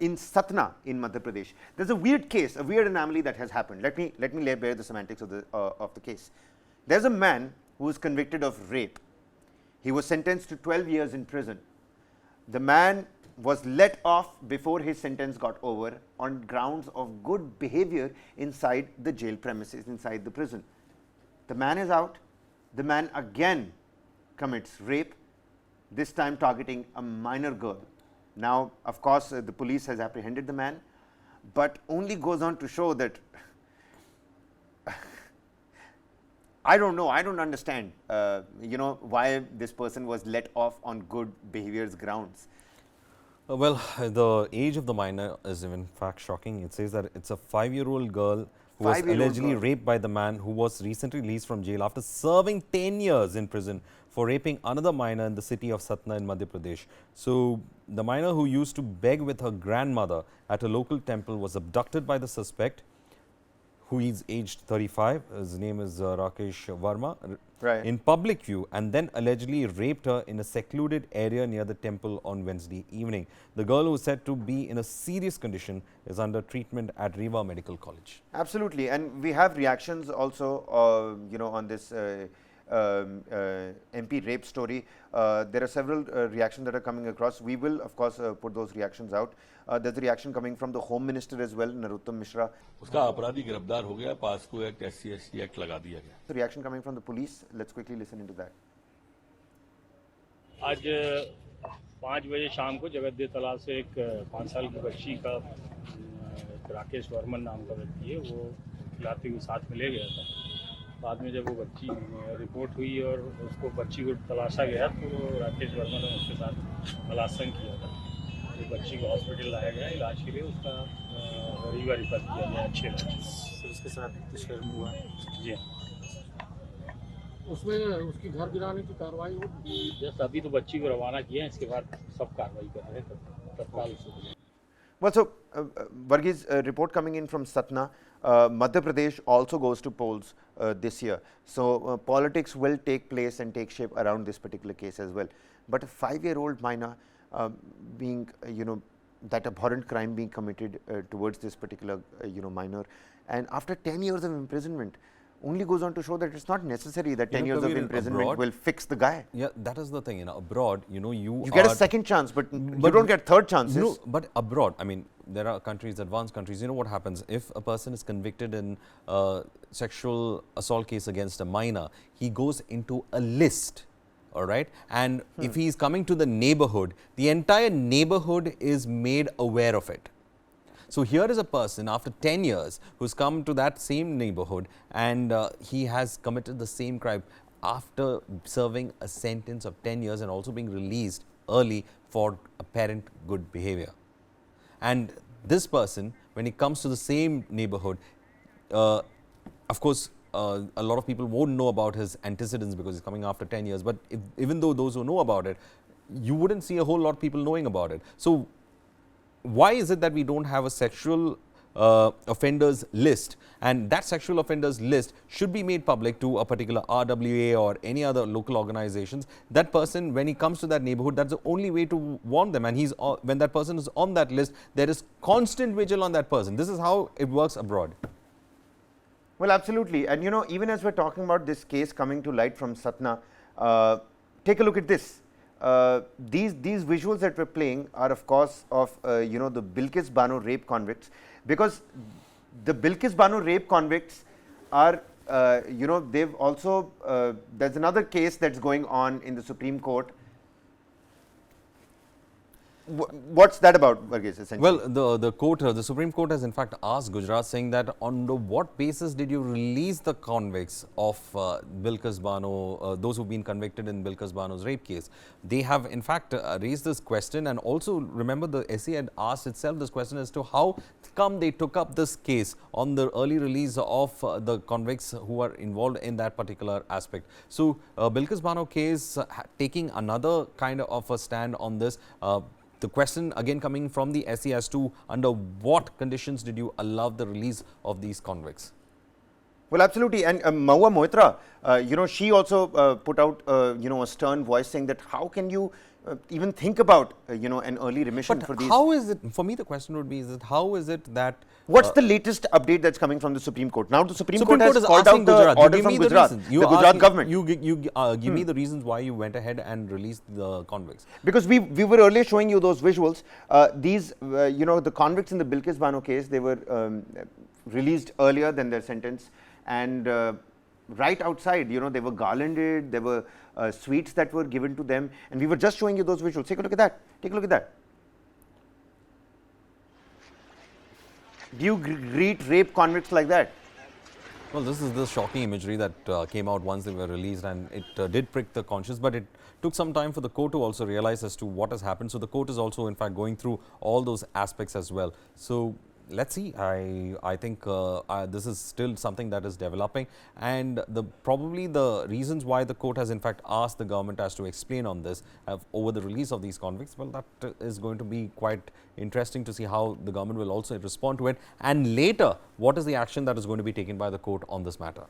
in Satna in Madhya Pradesh. There's a weird case, a weird anomaly that has happened. Let me lay bare the semantics of the case. There's a man who was convicted of rape. He was sentenced to 12 years in prison. The man was let off before his sentence got over on grounds of good behavior inside the jail premises, inside the prison. The man is out. The man again commits rape, this time targeting a minor girl. Now, of course, the police has apprehended the man, but only goes on to show that I don't know, I don't understand, why this person was let off on good behaviors grounds. Well, the age of the minor is in fact shocking. It says that it's a 5-year-old girl who was allegedly raped by the man who was recently released from jail after serving 10 years in prison for raping another minor in the city of Satna in Madhya Pradesh. So, the minor who used to beg with her grandmother at a local temple was abducted by the suspect, who is aged 35. His name is Rakesh Verma, in public view, and then allegedly raped her in a secluded area near the temple on Wednesday evening. The girl, who is said to be in a serious condition, is under treatment at Riva Medical College. Absolutely, and we have reactions also, on this MP rape story. There are several reactions that are coming across. We will, of course, put those reactions out. There's a reaction coming from the Home Minister as well, Narottam Mishra. उसका अपराधी गिरफ्तार हो गया, पास को एक SC/ST act लगा दिया गया. The reaction coming from the police. Let's quickly listen into that. आज 5 बजे शाम को जगत दे तालाब से एक 5 साल की बच्ची का राकेश वर्मन नाम का व्यक्ति है, वो खिलाते हुए साथ में ले गया था. बाद में जब वो बच्ची रिपोर्ट हुई और उसको बच्ची को तलाशा गया, तो राकेश वर्मा ने उसके साथ बलात्संग किया था. तो बच्ची को हॉस्पिटल लाया गया इलाज के लिए, उसका रीवा रिफर किया गया अच्छे इलाज. उसके साथ दुष्कर्म हुआ. जी हाँ, उसमें उसकी घर गिराने की कार्रवाई होगी. जस्ट अभी तो बच्ची को रवाना किया है, इसके बाद सब कार्रवाई कर रहे हैं तत्काल. Well, so Varghese, report coming in from Satna. Madhya Pradesh also goes to polls this year. So politics will take place and take shape around this particular case as well. But a 5-year-old minor being, that abhorrent crime being committed towards this particular, minor, and after 10 years of imprisonment, only goes on to show that it's not necessary that 10 years of imprisonment will fix the guy. Yeah, that is the thing. Abroad, you get a second chance, but you don't get third chances. No, but abroad, I mean, there are countries, advanced countries. You know what happens if a person is convicted in a sexual assault case against a minor? He goes into a list. All right, and if he is coming to the neighborhood, the entire neighborhood is made aware of it. So here is a person after 10 years who's come to that same neighborhood, and he has committed the same crime after serving a sentence of 10 years and also being released early for apparent good behavior. And this person, when he comes to the same neighborhood, of course, a lot of people won't know about his antecedents because he's coming after 10 years. But even though those who know about it, you wouldn't see a whole lot of people knowing about it. So why is it that we don't have a sexual offenders list, and that sexual offenders list should be made public to a particular RWA or any other local organizations? That person, when he comes to that neighborhood, that's the only way to warn them, and when that person is on that list, there is constant vigil on that person. This is how it works abroad. Well, absolutely, and even as we're talking about this case coming to light from Satna, take a look at this. These visuals that we're playing are, of course, of the Bilkis Bano rape convicts, because the Bilkis Bano rape convicts are they've also there's another case that's going on in the Supreme Court. What's that about, Varghese, essentially? Well, the Supreme Court has in fact asked Gujarat, saying that on what basis did you release the convicts of Bilkis Bano, those who've been convicted in Bilkis Bano's rape case. They have in fact raised this question, and also remember the SC had asked itself this question as to how come they took up this case on the early release of the convicts who are involved in that particular aspect. So, Bilkis Bano case taking another kind of a stand on this. The question again coming from the SC as to under what conditions did you allow the release of these convicts? Well, absolutely, and Mahua Moitra, she also put out, a stern voice saying that how can you even think about an early remission for But these. how is it, for me the question would be, is that how is it that What's the latest update that's coming from the Supreme Court? Now the Supreme Supreme Court Court has is called asking out the Gujarat, you order give from me the Gujarat, reasons. the You Gujarat ask- government. You give me the reasons why you went ahead and released the convicts. Because we were earlier showing you those visuals. These, the convicts in the Bilkis Bano case, they were released earlier than their sentence, and right outside, they were garlanded. There were sweets that were given to them, and we were just showing you those visuals. Take a look at that. Take a look at that. Do you greet rape convicts like that? Well, this is the shocking imagery that came out once they were released, and it did prick the conscience, but it took some time for the court to also realize as to what has happened. So the court is also in fact going through all those aspects as well. So let's see. I think this is still something that is developing, and probably the reasons why the court has in fact asked the government as to explain on this over the release of these convicts, well, that is going to be quite interesting to see how the government will also respond to it, and later what is the action that is going to be taken by the court on this matter.